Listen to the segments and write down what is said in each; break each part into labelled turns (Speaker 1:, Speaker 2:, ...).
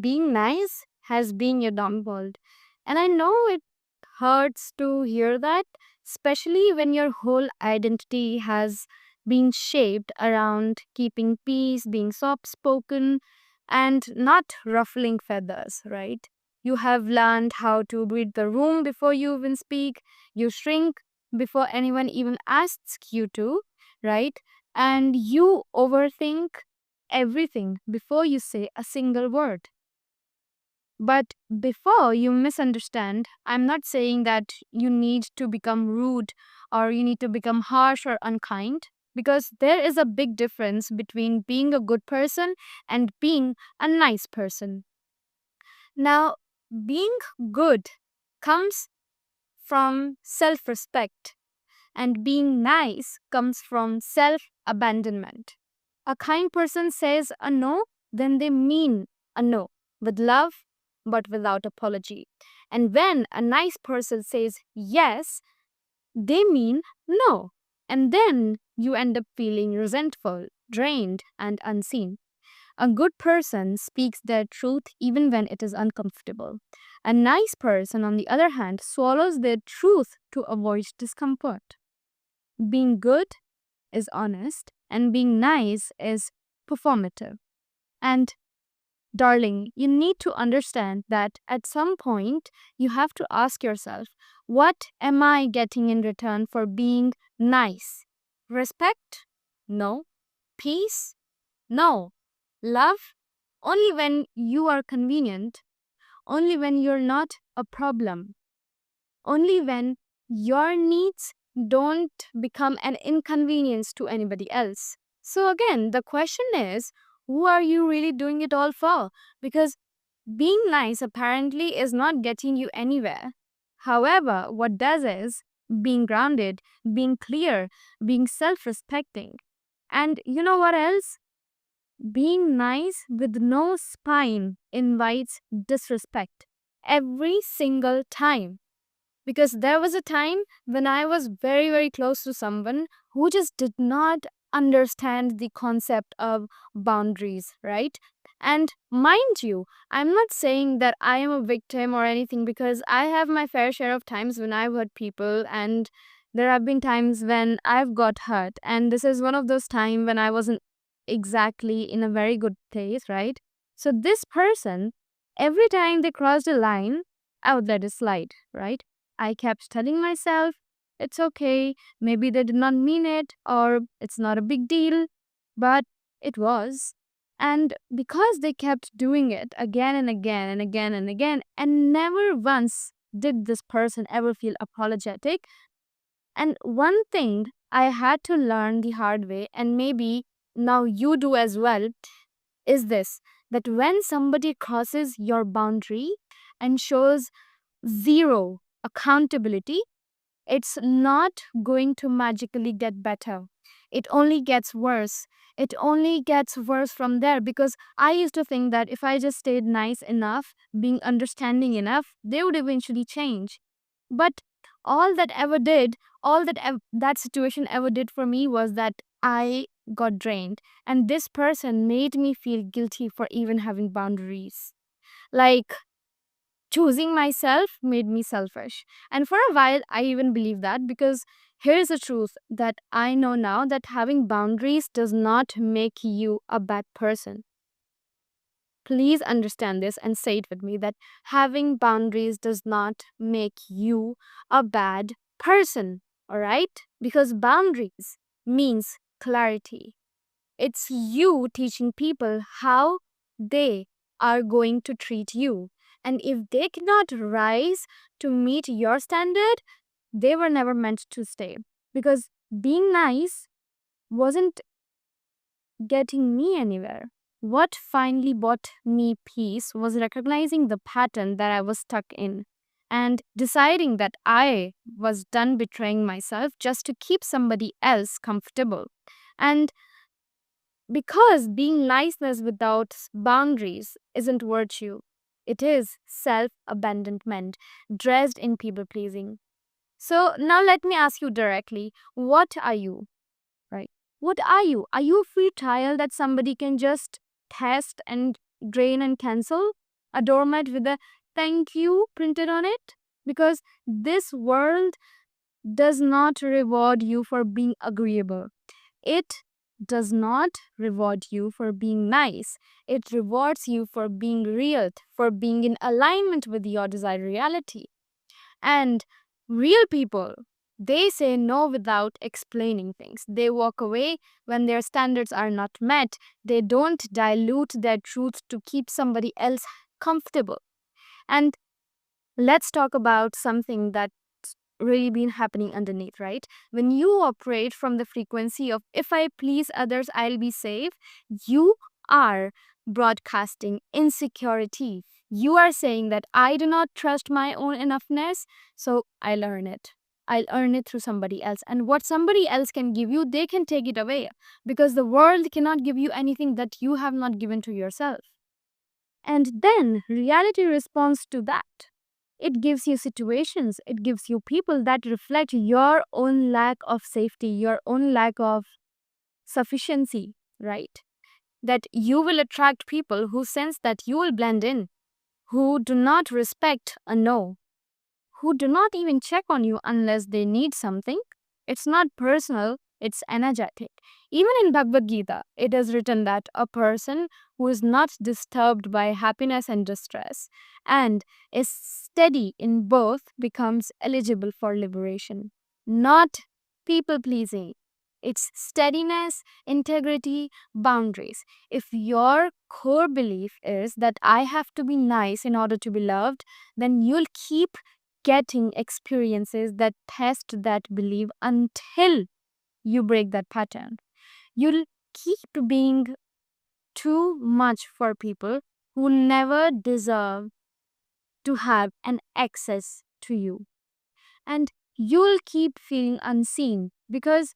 Speaker 1: being nice has been your downfall. And I know it hurts to hear that, especially when your whole identity has been shaped around keeping peace, being soft spoken, and not ruffling feathers, right? You have learned how to read the room before you even speak. You shrink before anyone even asks you to, right? And you overthink everything before you say a single word. But before you misunderstand, I'm not saying that you need to become rude or you need to become harsh or unkind, because there is a big difference between being a good person and being a nice person. Now, being good comes from self respect, and being nice comes from self abandonment. A kind person says a no, then they mean a no with love but without apology. And when a nice person says yes, they mean no. And then you end up feeling resentful, drained, and unseen. A good person speaks their truth even when it is uncomfortable. A nice person, on the other hand, swallows their truth to avoid discomfort. Being good is honest, and being nice is performative. And darling, you need to understand that at some point you have to ask yourself, what am I getting in return for being nice? Respect? No. Peace? No. Love? Only when you are convenient, only when you're not a problem, only when your needs don't become an inconvenience to anybody else. So, again, the question is, who are you really doing it all for? Because being nice apparently is not getting you anywhere. However, what does is being grounded, being clear, being self respecting. And you know what else? Being nice with no spine invites disrespect every single time. Because there was a time when I was very, very close to someone who just did not understand the concept of boundaries, right? And mind you, I'm not saying that I am a victim or anything, because I have my fair share of times when I've hurt people, and there have been times when I've got hurt. And this is one of those times when I wasn't exactly in a very good place, right? So this person, every time they crossed a line, I would let it slide, right? I kept telling myself, it's okay, maybe they did not mean it, or it's not a big deal, but it was. And because they kept doing it again and again and again and again, and never once did this person ever feel apologetic. And one thing I had to learn the hard way, and maybe now you do as well, is this, that when somebody crosses your boundary and shows zero accountability, it's not going to magically get better. It only gets worse. It only gets worse from there, because I used to think that if I just stayed nice enough, being understanding enough, they would eventually change. But all that ever did, all that that situation ever did for me was that I got drained. And this person made me feel guilty for even having boundaries. Like, choosing myself made me selfish. And for a while, I even believed that, because here's the truth that I know now, that having boundaries does not make you a bad person. Please understand this and say it with me, that having boundaries does not make you a bad person. All right? Because boundaries means clarity. It's you teaching people how they are going to treat you. And if they cannot rise to meet your standard, they were never meant to stay. Because being nice wasn't getting me anywhere. What finally brought me peace was recognizing the pattern that I was stuck in and deciding that I was done betraying myself just to keep somebody else comfortable. And because being niceness without boundaries isn't virtue, it is self abandonment dressed in people pleasing. So now let me ask you directly, what are you? Right? What are you? Are you a free trial that somebody can just test and drain and cancel? a doormat with a thank you printed on it, because this world does not reward you for being agreeable. It does not reward you for being nice. It rewards you for being real, for being in alignment with your desired reality. And real people, they say no without explaining things. They walk away when their standards are not met. They don't dilute their truth to keep somebody else comfortable. And let's talk about something that's really been happening underneath, right? When you operate from the frequency of if I please others, I'll be safe, you are broadcasting insecurity. You are saying that I do not trust my own enoughness, so I'll earn it. I'll earn it through somebody else. And what somebody else can give you, they can take it away, because the world cannot give you anything that you have not given to yourself. And then reality responds to that. It gives you situations, it gives you people that reflect your own lack of safety, your own lack of sufficiency, right? That you will attract people who sense that you will blend in, who do not respect a no, who do not even check on you unless they need something. It's not personal, it's energetic. Even in Bhagavad Gita, it is written that a person who is not disturbed by happiness and distress and is steady in both becomes eligible for liberation. Not people pleasing. It's steadiness, integrity, boundaries. If your core belief is that I have to be nice in order to be loved, then you'll keep getting experiences that test that belief until you break that pattern. You'll keep being too much for people who never deserve to have an access to you. And you'll keep feeling unseen because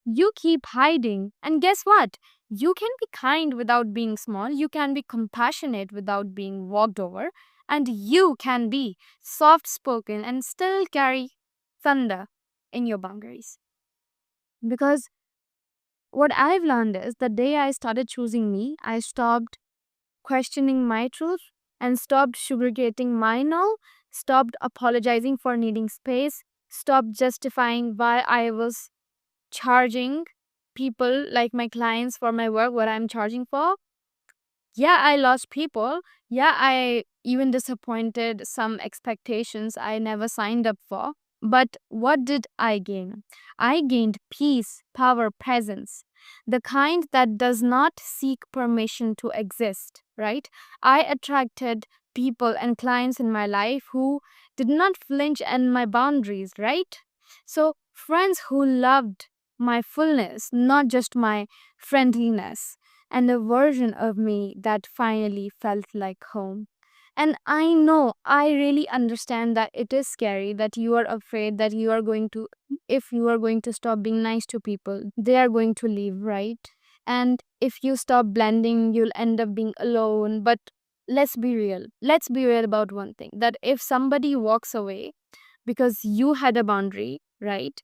Speaker 1: you keep hiding. And guess what? You can be kind without being small. You can be compassionate without being walked over. And you can be soft spoken and still carry thunder in your boundaries. Because what I've learned is the day I started choosing me, I stopped questioning my truth and stopped sugarcoating my no, stopped apologizing for needing space, stopped justifying why I was charging people like my clients for my work, what I'm charging for. Yeah, I lost people. Yeah, I even disappointed some expectations I never signed up for. But what did I gain? I gained peace, power, presence, the kind that does not seek permission to exist, right? I attracted people and clients in my life who did not flinch at my boundaries, right? So, friends who loved my fullness, not just my friendliness, and a version of me that finally felt like home. And I know, I really understand that it is scary, that you are afraid that you are going to, if you are going to stop being nice to people, they are going to leave, right? And if you stop blending, you'll end up being alone. But let's be real. Let's be real about one thing, that if somebody walks away because you had a boundary, right?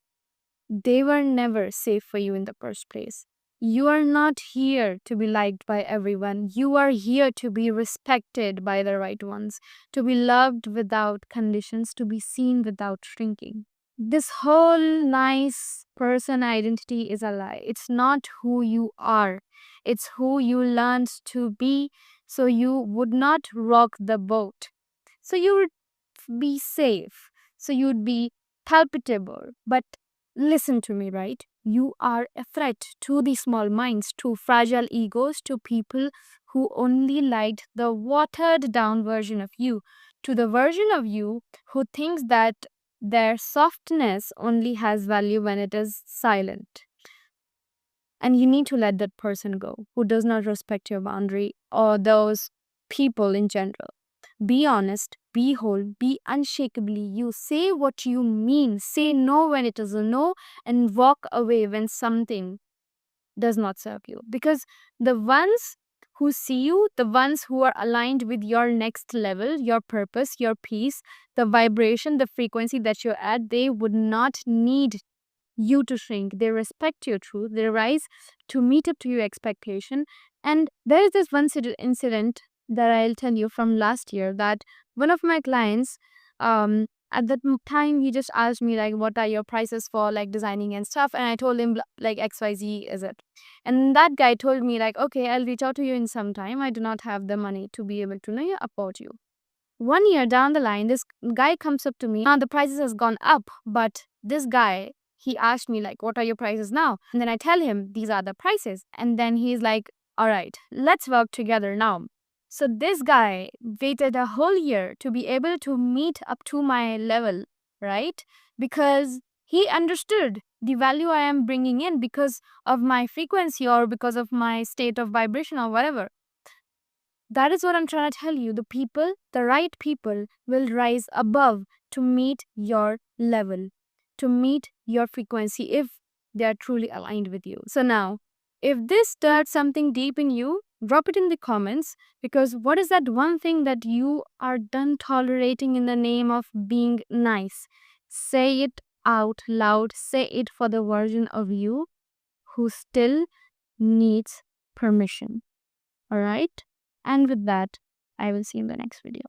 Speaker 1: They were never safe for you in the first place. You are not here to be liked by everyone. You are here to be respected by the right ones, to be loved without conditions, to be seen without shrinking. This whole nice person identity is a lie. It's not who you are, it's who you learned to be so you would not rock the boat. So you would be safe, so you'd be palpitable. But listen to me, right? You are a threat to the small minds, to fragile egos, to people who only liked the watered down version of you, to the version of you who thinks that their softness only has value when it is silent. And you need to let that person go who does not respect your boundary, or those people in general. Be honest, be whole, be unshakably you. Say what you mean. Say no when it is a no, and walk away when something does not serve you. Because the ones who see you, the ones who are aligned with your next level, your purpose, your peace, the vibration, the frequency that you're at, they would not need you to shrink. They respect your truth. They rise to meet up to your expectation. And there is this one incident that I'll tell you from last year, that one of my clients, at that time, he just asked me like, what are your prices for like designing and stuff? And I told him like XYZ is it. And that guy told me like, okay, I'll reach out to you in some time. I do not have the money to be able to afford you. 1 year down the line, this guy comes up to me. Now the prices has gone up, but this guy, he asked me like, what are your prices now? And then I tell him these are the prices. And then he's like, all right, let's work together now. So this guy waited a whole year to be able to meet up to my level, right? Because he understood the value I am bringing in because of my frequency or because of my state of vibration or whatever. That is what I'm trying to tell you. The people, the right people, will rise above to meet your level, to meet your frequency if they are truly aligned with you. So now, if this stirred something deep in you, drop it in the comments, because what is that one thing that you are done tolerating in the name of being nice? Say it out loud. Say it for the version of you who still needs permission. All right? And with that, I will see you in the next video.